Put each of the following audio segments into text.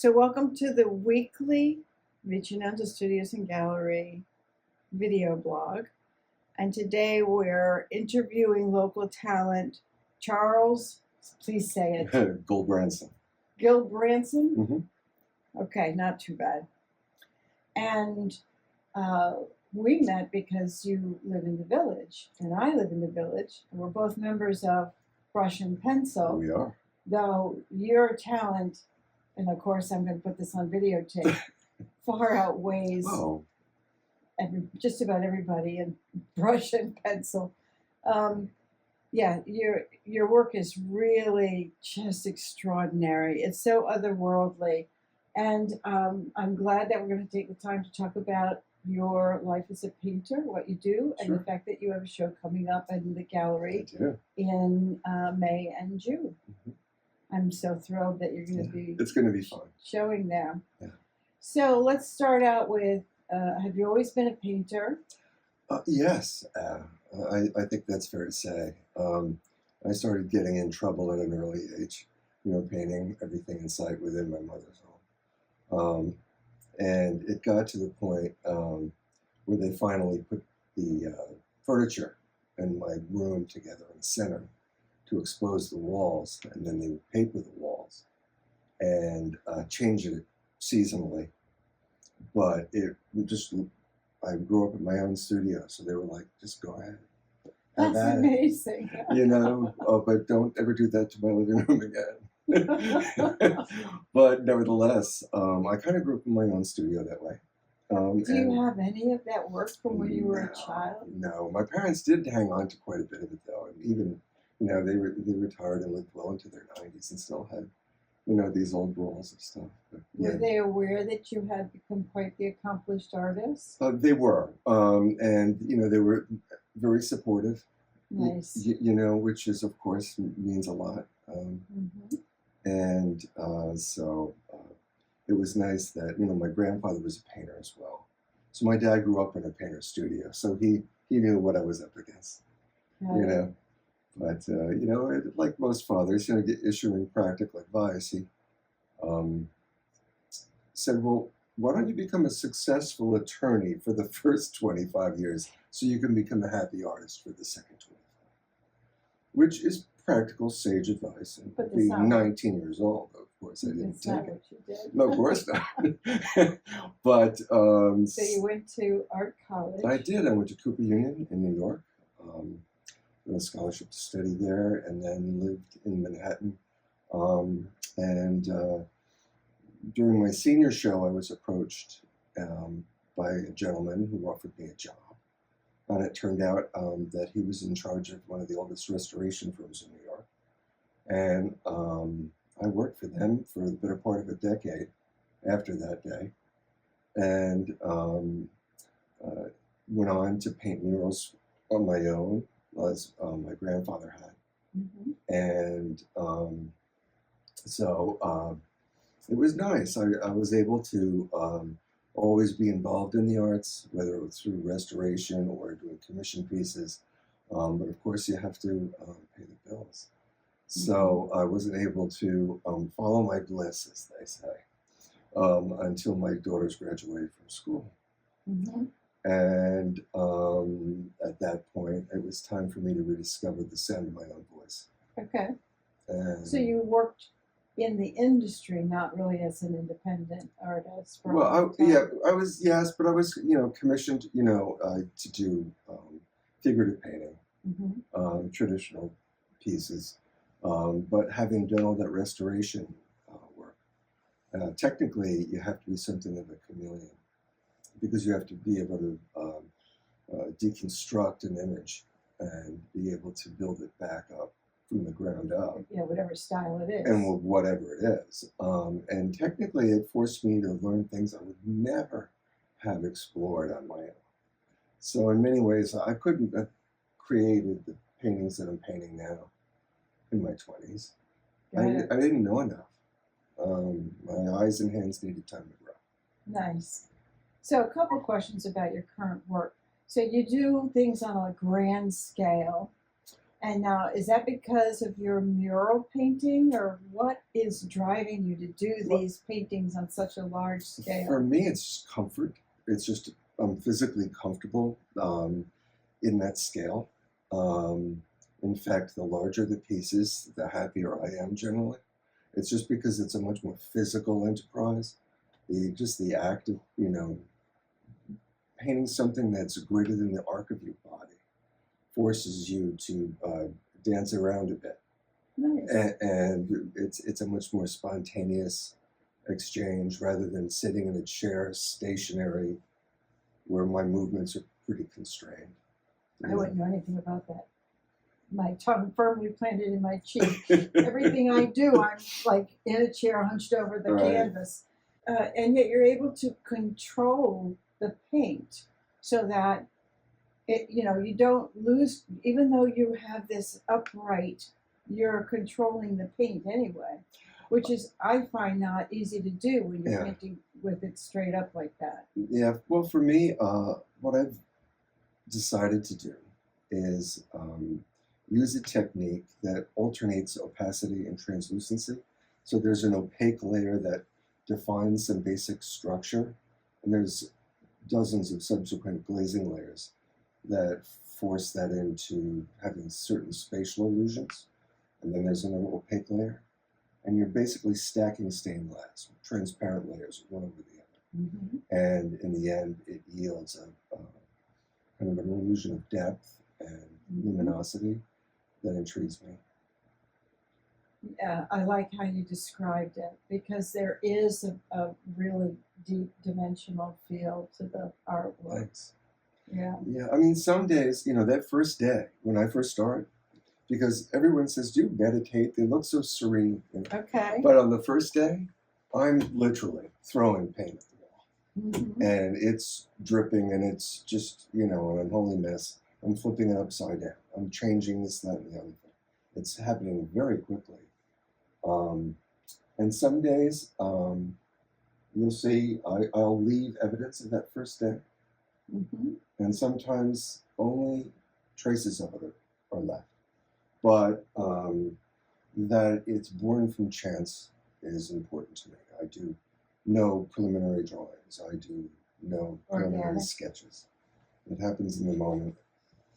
So welcome to the weekly Vicinanza Studios and Gallery video blog. And today we're interviewing local talent, Charles, please say it. Gulbrandsen. Gulbrandsen? Mm-hmm. Okay, not too bad. And we met because you live in the village and I live in the village. And we're both members of Brush and Pencil. We are. Though your talent, and of course I'm going to put this on videotape, far outweighs just about everybody in Brush and Pencil. Yeah, your work is really just extraordinary. It's so otherworldly. And I'm glad that we're going to take the time to talk about your life as a painter, what you do, and the fact that you have a show coming up in the gallery in May and June. Mm-hmm. I'm so thrilled that you're going to be. It's going to be fun showing them. Yeah. So let's start out with: have you always been a painter? Yes, I think that's fair to say. I started getting in trouble at an early age, painting everything in sight within my mother's home, and it got to the point where they finally put the furniture in my room together in the center to expose the walls, and then they would paper the walls and change it seasonally. But I grew up in my own studio, so they were like, just go ahead. That's amazing. But don't ever do that to my living room again. But nevertheless, I kind of grew up in my own studio that way. Do you have any of that work from when you were a child? No, my parents did hang on to quite a bit of it, though, and even they retired and lived well into their 90s and still had, these old rolls of stuff. But, were they aware that you had become quite the accomplished artist? They were, and they were very supportive. Nice. Which is of course means a lot. And so it was nice that my grandfather was a painter as well. So my dad grew up in a painter's studio, so he knew what I was up against. But, like most fathers, issuing practical advice, he said, well, why don't you become a successful attorney for the first 25 years so you can become a happy artist for the second 25? Which is practical, sage advice. And being 19 years old, of course, I didn't take it. What you did. No, of course not. But so you went to art college? I did. I went to Cooper Union in New York. Got a scholarship to study there, and then lived in Manhattan. During my senior show, I was approached by a gentleman who offered me a job. And it turned out that he was in charge of one of the oldest restoration firms in New York. And I worked for them for the better part of a decade after that day. And went on to paint murals on my own, as my grandfather had. And so it was nice. I was able to always be involved in the arts, whether it was through restoration or doing commission pieces. But of course you have to pay the bills. So I wasn't able to follow my bliss, as they say, until my daughters graduated from school. And at that point, it was time for me to rediscover the sound of my own voice. Okay. And so you worked in the industry, not really as an independent artist. Well, I was, yes, but I was, commissioned, to do figurative painting, traditional pieces. But having done all that restoration work, technically you have to be something of a chameleon, because you have to be able to deconstruct an image and be able to build it back up from the ground up. Yeah, whatever style it is. And whatever it is. And technically it forced me to learn things I would never have explored on my own. So in many ways, I couldn't have created the paintings that I'm painting now in my 20s. I didn't know enough. My eyes and hands needed time to grow. Nice. So a couple questions about your current work. So you do things on a grand scale. And now, is that because of your mural painting, or what is driving you to do these paintings on such a large scale? For me, it's just comfort. It's just I'm physically comfortable in that scale. In fact, the larger the pieces, the happier I am generally. It's just because it's a much more physical enterprise. Just the act of, painting something that's greater than the arc of your body forces you to dance around a bit. Nice. And it's a much more spontaneous exchange rather than sitting in a chair stationary where my movements are pretty constrained. I wouldn't know anything about that. My tongue firmly planted in my cheek. Everything I do, I'm like in a chair hunched over the canvas. And yet you're able to control the paint so that you don't lose, even though you have this upright, you're controlling the paint anyway, which is, I find, not easy to do when you're painting with it straight up like that. Yeah, well, for me, what I've decided to do is use a technique that alternates opacity and translucency. So there's an opaque layer that defines some basic structure, and there's dozens of subsequent glazing layers that force that into having certain spatial illusions. And then there's another opaque layer, and you're basically stacking stained glass, transparent layers, one over the other. Mm-hmm. And in the end, it yields a kind of an illusion of depth and luminosity that intrigues me. Yeah, I like how you described it, because there is a really deep dimensional feel to the artwork. Thanks. Yeah. Yeah, I mean, some days, that first day when I first started, because everyone says, do meditate, they look so serene. Okay. But on the first day, I'm literally throwing paint at the wall. Mm-hmm. And it's dripping, and it's just, an unholy mess. I'm flipping it upside down. I'm changing this, that, and the other thing. It's happening very quickly. And some days, you'll see I'll leave evidence of that first day. Mm-hmm. And sometimes only traces of it are left. But that it's born from chance is important to me. I do no preliminary drawings. I do no preliminary sketches. It happens in the moment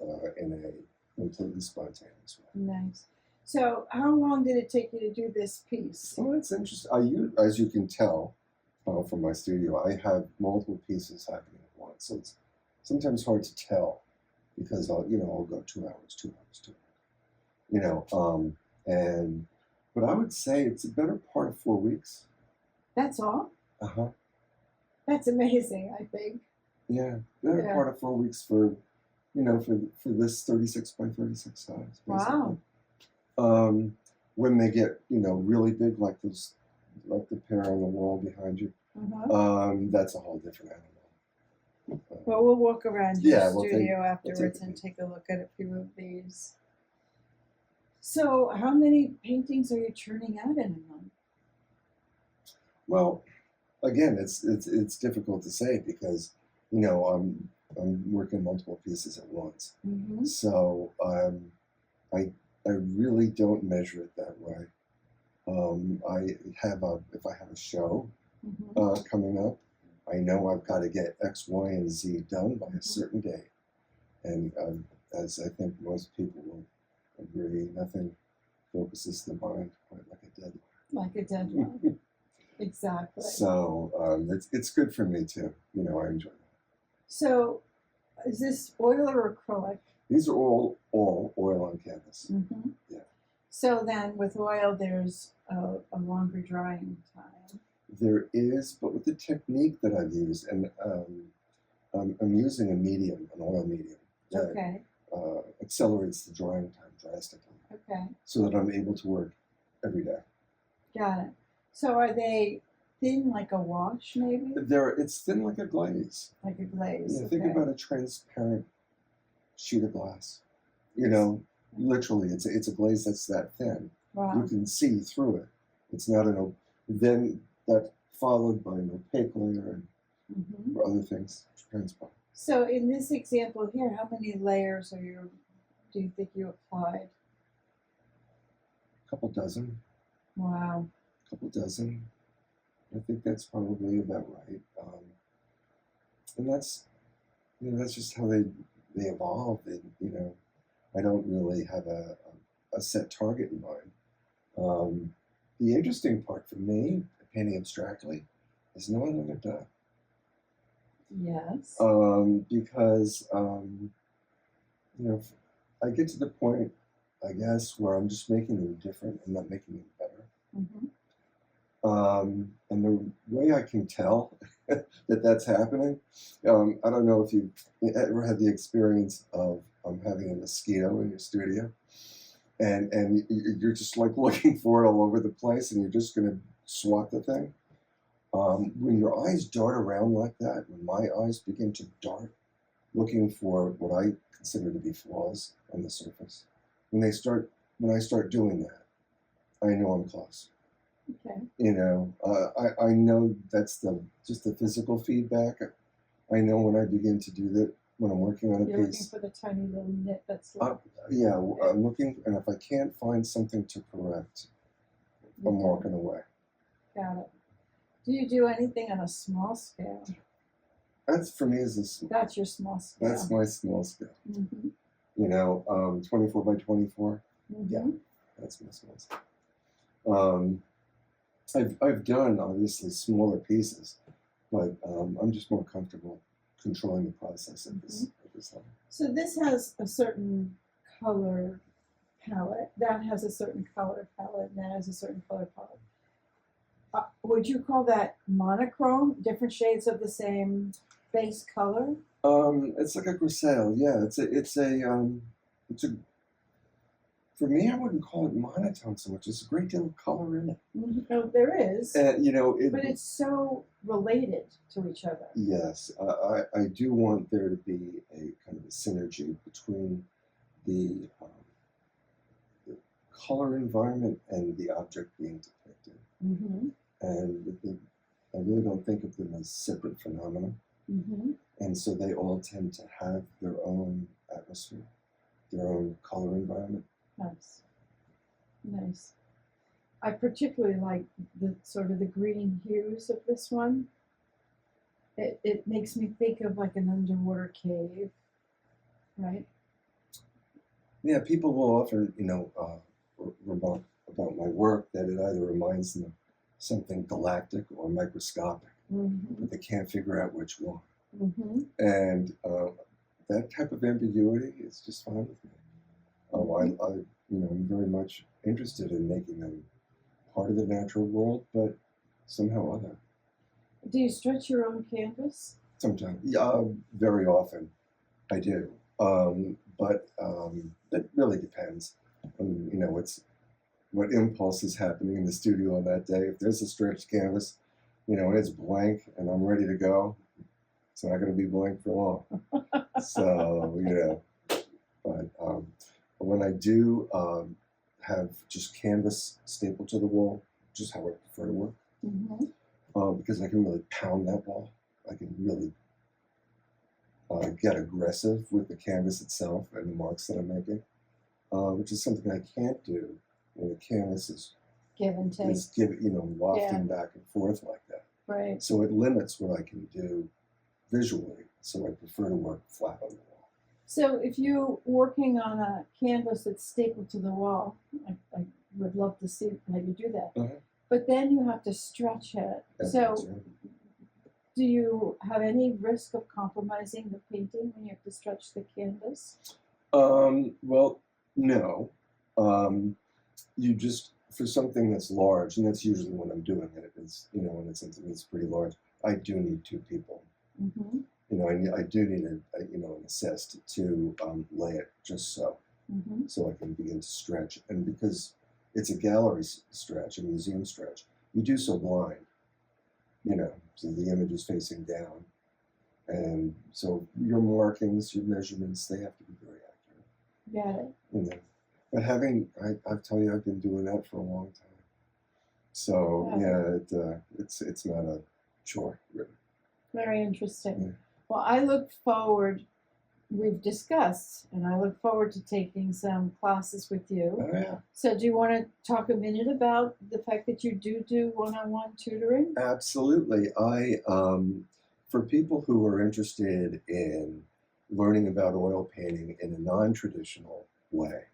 in a completely spontaneous way. Nice. So how long did it take you to do this piece? Well, it's interesting. As you can tell from my studio, I have multiple pieces happening at once. So it's sometimes hard to tell because I'll go 2 hours. But I would say it's a better part of 4 weeks. That's all? Uh-huh. That's amazing, I think. Yeah, better part of 4 weeks for this 36 by 36 size. Basically. Wow. When they get, really big like the pair on the wall behind you, that's a whole different animal. Well, we'll walk around your studio afterwards and take a look at a few of these. So how many paintings are you churning out in a month? Well, again, it's difficult to say because, I'm working multiple pieces at once. Mm-hmm. So I really don't measure it that way. If I have a show coming up, I know I've got to get X, Y, and Z done by a certain date. And as I think most people will agree, nothing focuses the mind quite like a deadline. Like a deadline. Exactly. So it's good for me too. I enjoy that. So is this oil or acrylic? These are all oil on canvas. Mm-hmm. Yeah. So then with oil, there's a longer drying time. There is, but with the technique that I've used, and I'm using an oil medium that accelerates the drying time drastically. Okay. So that I'm able to work every day. Got it. So are they thin like a wash, maybe? It's thin like a glaze. Like a glaze. Yeah, think about a transparent sheet of glass. Literally, it's a glaze that's that thin. Wow. You can see through it. It's not then that followed by an opaque layer and other things transpire. So in this example here, how many layers are you do you think you applied? A couple dozen. Wow. A couple dozen. I think that's probably about right. And that's, that's just how they evolve. And, I don't really have a set target in mind. The interesting part for me, painting abstractly, is knowing when they're done. Yes. Because, I get to the point, I guess, where I'm just making them different and not making them better. Mm-hmm. And the way I can tell that that's happening, I don't know if you ever had the experience of having a mosquito in your studio, and you're just like looking for it all over the place, and you're just going to swat the thing. When your eyes dart around like that, when my eyes begin to dart, looking for what I consider to be flaws on the surface, when I start doing that, I know I'm close. Okay. I know that's just the physical feedback. I know when I begin to do that, when I'm working on a You're piece. looking for the tiny little nit that's left. Yeah, I'm looking, and if I can't find something to correct, I'm walking away. Got it. Do you do anything on a small scale? That's for me That's your small scale. That's my small scale. Mm-hmm. 24 by 24. Mm-hmm. Yeah, that's my small scale. I've done obviously smaller pieces, but I'm just more comfortable controlling the process at this level. So this has a certain color palette. That has a certain color palette. And that has a certain color palette. Would you call that monochrome? Different shades of the same base color? It's like a grisaille. Yeah, it's a. For me, I wouldn't call it monotone so much. There's a great deal of color in it. Oh, there is. But it's so related to each other. Yes, I do want there to be a kind of a synergy between the color environment and the object being depicted. Mm-hmm. And I really don't think of them as separate phenomena. Mm-hmm. And so they all tend to have their own atmosphere, their own color environment. Nice. I particularly like the sort of the green hues of this one. It makes me think of like an underwater cave, right? Yeah, people will often, remark about my work that it either reminds them of something galactic or microscopic, but they can't figure out which one. Mm-hmm. And that type of ambiguity is just fine with me. I'm very much interested in making them part of the natural world, but somehow other. Do you stretch your own canvas? Sometimes, very often, I do. But it really depends. It's what impulse is happening in the studio on that day. If there's a stretched canvas, and it's blank, and I'm ready to go, it's not going to be blank for long. So, but when I do have just canvas stapled to the wall, which is how I prefer to work, because I can really pound that wall. I can really get aggressive with the canvas itself and the marks that I'm making, which is something I can't do when the canvas is give and take, wafting back and forth like that. Right. So it limits what I can do visually. So I prefer to work flat on the wall. So if you're working on a canvas that's stapled to the wall, I would love to see how you do that. Uh-huh. But then you have to stretch it. Do you have any risk of compromising the painting when you have to stretch the canvas? Well, no. You just, for something that's large, and that's usually when I'm doing it, is, when it's something that's pretty large, I do need two people. Mm-hmm. I do need an assist to lay it just so I can begin to stretch. And because it's a gallery stretch, a museum stretch, you do so blind, so the image is facing down. And so your markings, your measurements, they have to be very accurate. Got it. But I tell you, I've been doing that for a long time. So it's not a chore, really. Very interesting. Yeah. Well, I look forward we've discussed, and I look forward to taking some classes with you. Oh, yeah. So do you want to talk a minute about the fact that you do one-on-one tutoring? Absolutely. For people who are interested in learning about oil painting in a non-traditional way,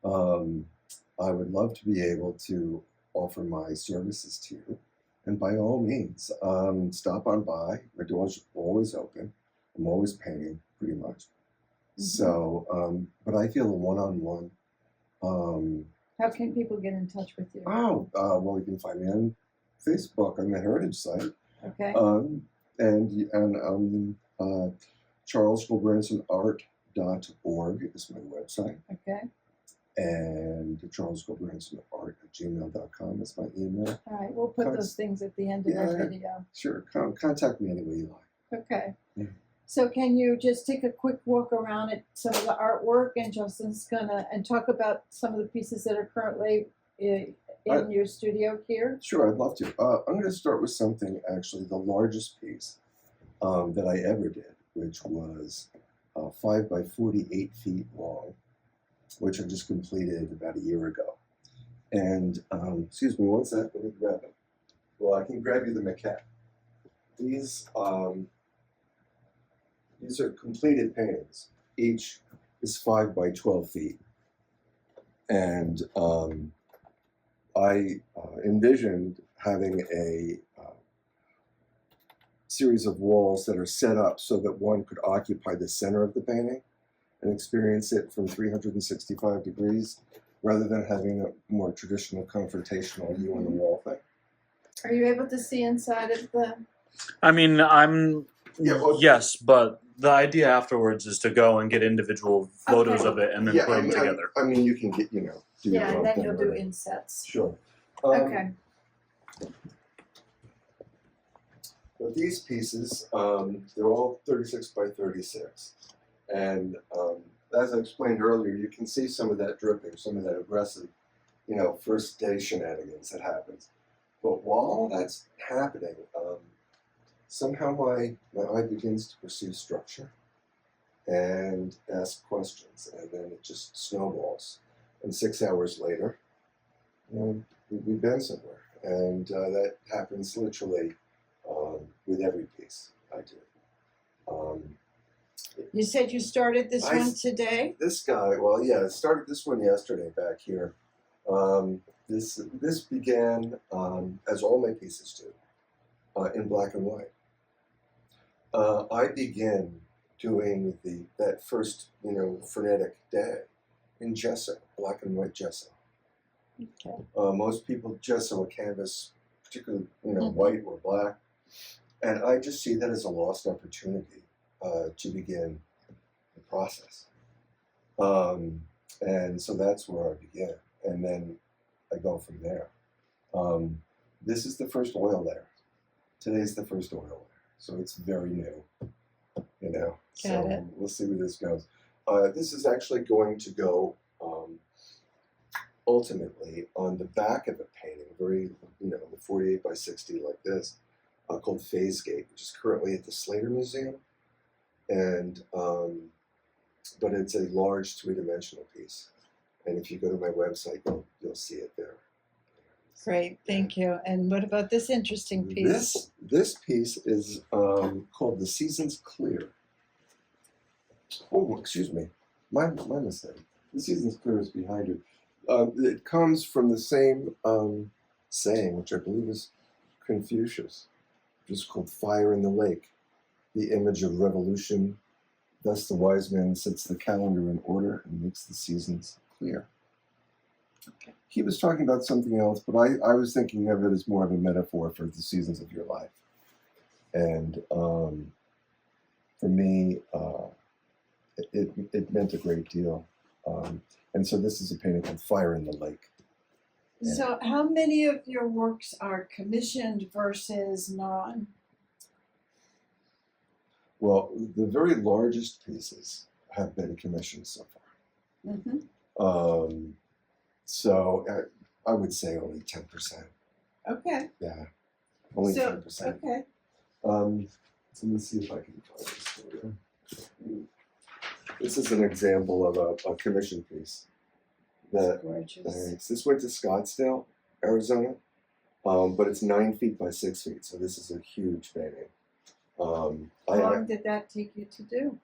I would love to be able to offer my services to you. And by all means, stop on by. My door's always open. I'm always painting, pretty much. Mm-hmm. So, but I feel a one-on-one. How can people get in touch with you? Well, you can find me on Facebook on the Heritage site. Okay. And Charles Gulbrandsen art.org is my website. Okay. And charlesgulbrandsenart@gmail.com is my email. All right, we'll put those things at the end of our video. Sure, contact me any way you like. Okay. Yeah. So can you just take a quick walk around at some of the artwork, and Justin's gonna talk about some of the pieces that are currently in your studio here? Sure, I'd love to. I'm going to start with something, actually, the largest piece that I ever did, which was 5 by 48 feet long, which I just completed about a year ago. And, excuse me, one sec, let me grab it. Well, I can grab you the maquette. These are completed paintings. Each is 5 by 12 feet. And I envisioned having a series of walls that are set up so that one could occupy the center of the painting and experience it from 365 degrees, rather than having a more traditional confrontational you on the wall thing. Are you able to see inside of the... I mean, yes, but the idea afterwards is to go and get individual photos of it and then put them together. I mean, you can get, do your and own then thing, you'll do right? insets. Sure. Okay. But these pieces, they're all 36 by 36. And as I explained earlier, you can see some of that dripping, some of that aggressive, first day shenanigans that happens. But while all that's happening, somehow my eye begins to perceive structure and ask questions, and then it just snowballs. And 6 hours later, we've been somewhere. And that happens literally with every piece I do. You said you started this one today? This guy, well, yeah, I started this one yesterday back here. This began, as all my pieces do, in black and white. I began doing that first, frenetic day in gesso, black and white gesso. Okay. Most people gesso a canvas, particularly, white or black. And I just see that as a lost opportunity to begin the process. And so that's where I began. And then I go from there. This is the first oil layer. Today's the first oil layer. So it's very new, Got it. We'll see where this goes. This is actually going to go ultimately on the back of a painting, very, 48 by 60 like this, called Phase Gate, which is currently at the Slater Museum. And, but it's a large three-dimensional piece. And if you go to my website, you'll see it there. Great, thank you. And what about this interesting piece? This piece is called The Seasons Clear. Oh, excuse me. My mistake. The Seasons Clear is behind you. It comes from the same saying, which I believe is Confucius, which is called Fire in the Lake, the image of revolution. Thus the wise man sets the calendar in order and makes the seasons clear. Okay. He was talking about something else, but I was thinking of it as more of a metaphor for the seasons of your life. And for me, it meant a great deal. And so this is a painting called Fire in the Lake. So how many of your works are commissioned versus non? Well, the very largest pieces have been commissioned so far. Mm-hmm. So I would say only 10%. Okay. Yeah, only 10%. Okay. So let me see if I can find this for you. This is an example of a commission piece. That, Gorgeous. thanks. This went to Scottsdale, Arizona, but it's 9 feet by 6 feet, so this is a huge painting. How long did that take you to do?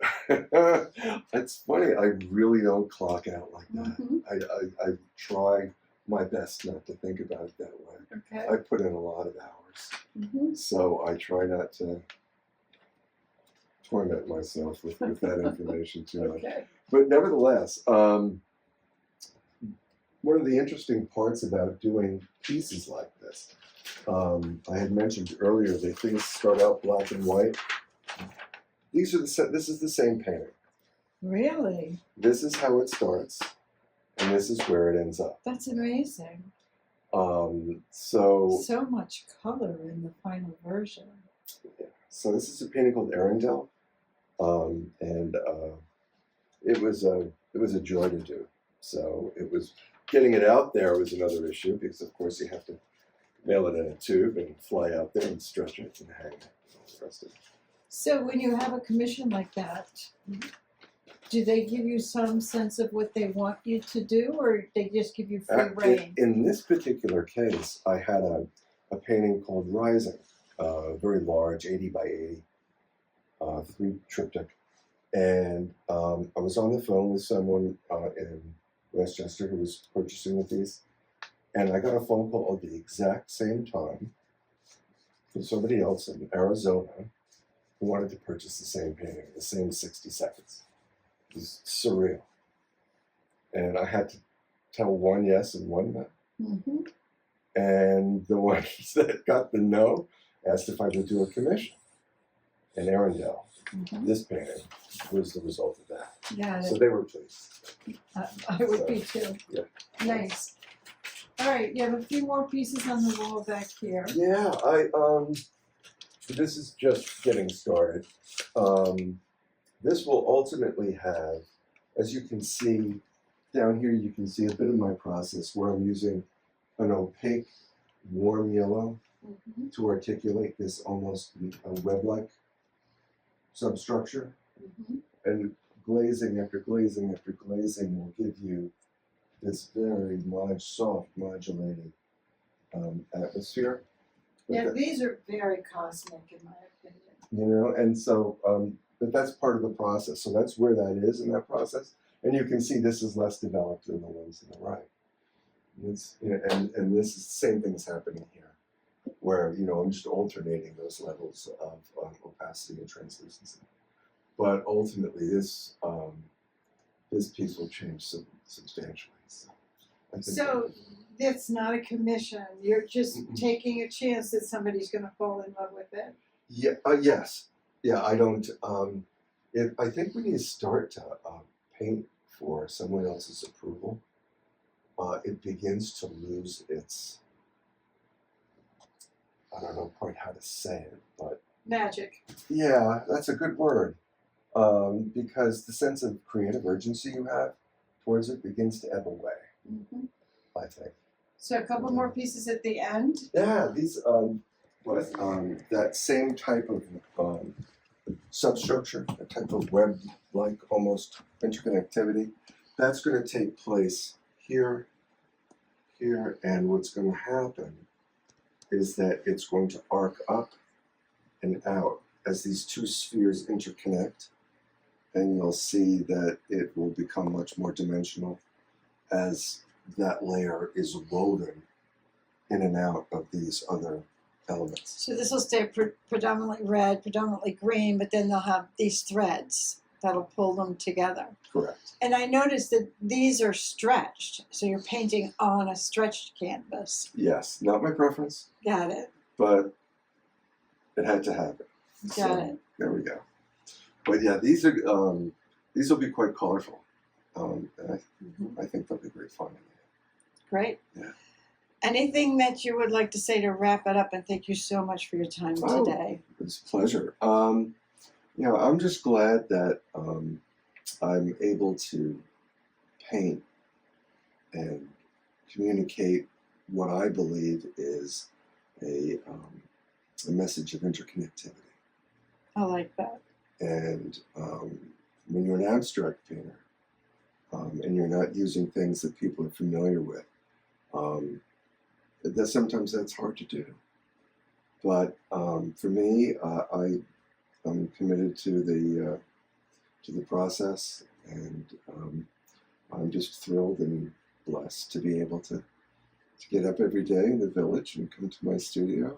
It's funny, I really don't clock out like that. Mm-hmm. I try my best not to think about it that way. Okay. I put in a lot of hours, Mm-hmm. so I try not to torment myself with that information too much. Okay. But nevertheless, one of the interesting parts about doing pieces like this, I had mentioned earlier that things start out black and white. This is the same painting. Really? This is how it starts, and this is where it ends up. That's amazing. So much color in the final version. So this is a painting called Arundel, and it was a joy to do. So it was getting it out there was another issue because of course you have to mail it in a tube and fly out there and stretch it and hang it and all the rest of it. So when you have a commission like that, do they give you some sense of what they want you to do, or they just give you free rein? In this particular case, I had a painting called Rising, very large, 80 by 80, 3 triptych. And I was on the phone with someone in Westchester who was purchasing the piece. And I got a phone call at the exact same time from somebody else in Arizona who wanted to purchase the same painting, the same 60 seconds. It was surreal. And I had to tell one yes and one no. Mm-hmm. And the ones that got the no asked if I would do a commission. And Arundel, this painting, was the result of that. Yeah. So they were pleased. I would be too. Yeah. Nice. All right, you have a few more pieces on the wall back here. Yeah, this is just getting started. This will ultimately have, as you can see, down here you can see a bit of my process where I'm using an opaque, warm yellow to articulate this almost a web-like substructure. And glazing after glazing after glazing will give you this very soft, modulated atmosphere. Yeah, these are very cosmic in my opinion. You know, and so, but that's part of the process. So that's where that is in that process. And you can see this is less developed than the ones on the right. It's, you know, and this is the same thing is happening here, where, you know, I'm just alternating those levels of opacity and translucency. But ultimately, this piece will change substantially. So, I think that's not a commission. You're just taking a chance that somebody's going to fall in love with it. Yeah. Yes. Yeah. I don't. I think when you start to paint for someone else's approval, it begins to lose its. I don't know quite how to say it, but magic. Yeah, that's a good word. Because the sense of creative urgency you have towards it begins to ebb away, I think. So a couple more pieces at the end? Yeah, these, that same type of substructure, a type of web-like almost interconnectivity, that's going to take place here, here, and what's going to happen is that it's going to arc up and out as these two spheres interconnect. And you'll see that it will become much more dimensional as that layer is woven in and out of these other elements. So this will stay predominantly red, predominantly green, but then they'll have these threads that'll pull them together. Correct. And I noticed that these are stretched, so you're painting on a stretched canvas. Yes, not my preference. Got it. But it had to happen. Got it. There we go. But yeah, these will be quite colorful, and I think they'll be great fun. Great. Yeah. Anything that you would like to say to wrap it up? And thank you so much for your time today. It's a pleasure. You know, I'm just glad that I'm able to paint and communicate what I believe is a message of interconnectivity. I like that. And when you're an abstract painter, and you're not using things that people are familiar with, sometimes that's hard to do. But for me, I'm committed to the process, and I'm just thrilled and blessed to be able to get up every day in the village and come to my studio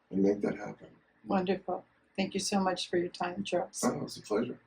and make that happen. Wonderful. Thank you so much for your time, Charles. Oh, it was a pleasure.